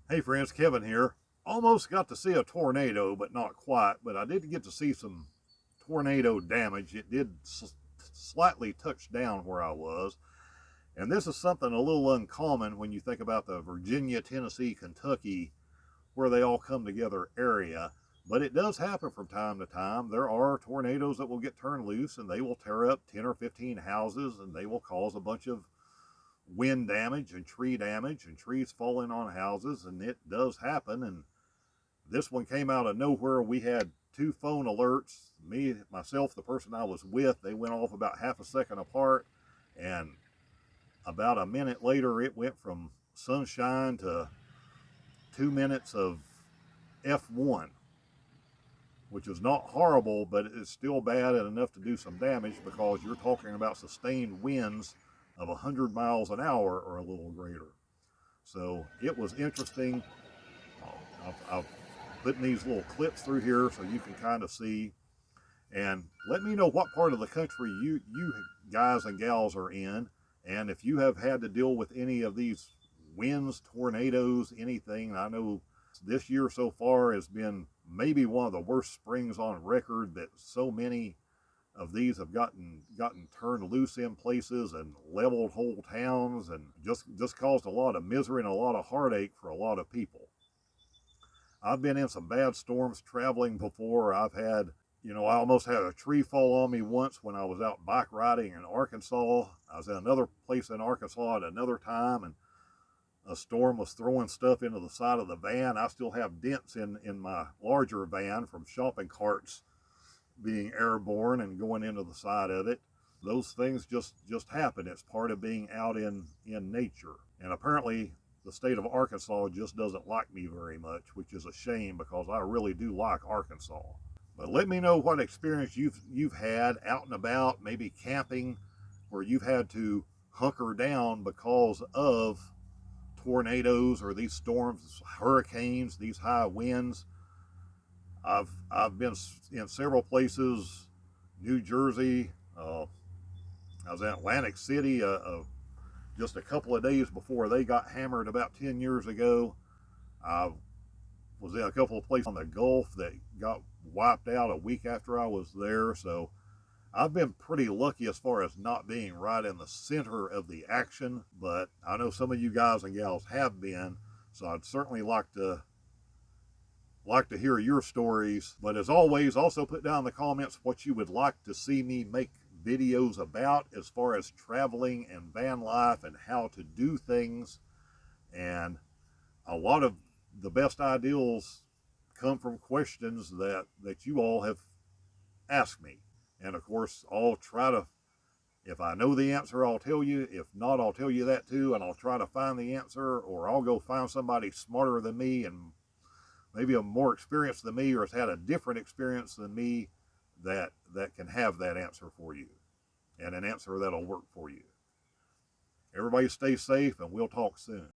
Hey friends, Kevin here. Almost got to see a tornado, but not quite. But I did get to see some tornado damage. It did slightly touch down where I was. And this is something a little uncommon when you think about the Virginia, Tennessee, Kentucky, where they all come together area. But it does happen from time to time. There are tornadoes that will get turned loose and they will tear up 10 or 15 houses and they will cause a bunch of wind damage and trees falling on houses, and it does happen. And this one came out of nowhere. We had two phone alerts. Me, myself, the person I was with, they went off about half a second apart, and about a minute later it went from sunshine to 2 minutes of F1, which is not horrible, but it's still bad and enough to do some damage because you're talking about sustained winds of 100 miles an hour or a little greater. So it was interesting. I've putting these little clips through here so you can kind of see. And let me know what part of the country you guys and gals are in, and if you have had to deal with any of these winds, tornadoes, anything. I know this year so far has been maybe one of the worst springs on record, that so many of these have gotten turned loose in places and leveled whole towns, and just caused a lot of misery and a lot of heartache for a lot of people. I've been in some bad storms traveling before. I almost had a tree fall on me once when I was out bike riding in Arkansas. I was in another place in Arkansas at another time, and a storm was throwing stuff into the side of the van. I still have dents in my larger van from shopping carts being airborne and going into the side of it. Those things just happen. It's part of being out in nature. And apparently the state of Arkansas just doesn't like me very much, which is a shame because I really do like Arkansas. But let me know what experience you've had out and about, maybe camping, where you've had to hunker down because of tornadoes or these storms, hurricanes, these high winds. I've been in several places, New Jersey. I was in Atlantic City just a couple of days before they got hammered about 10 years ago. I was in a couple of places on the Gulf that got wiped out a week after I was there. So I've been pretty lucky as far as not being right in the center of the action, but I know some of you guys and gals have been. So I'd certainly like to hear your stories. But as always, also put down in the comments what you would like to see me make videos about as far as traveling and van life and how to do things. And a lot of the best ideas come from questions that you all have asked me. And of course, I'll try to, if I know the answer, I'll tell you. If not, I'll tell you that too, and I'll try to find the answer, or I'll go find somebody smarter than me and maybe a more experienced than me, or has had a different experience than me, that can have that answer for you, and an answer that'll work for you. Everybody stay safe, and we'll talk soon.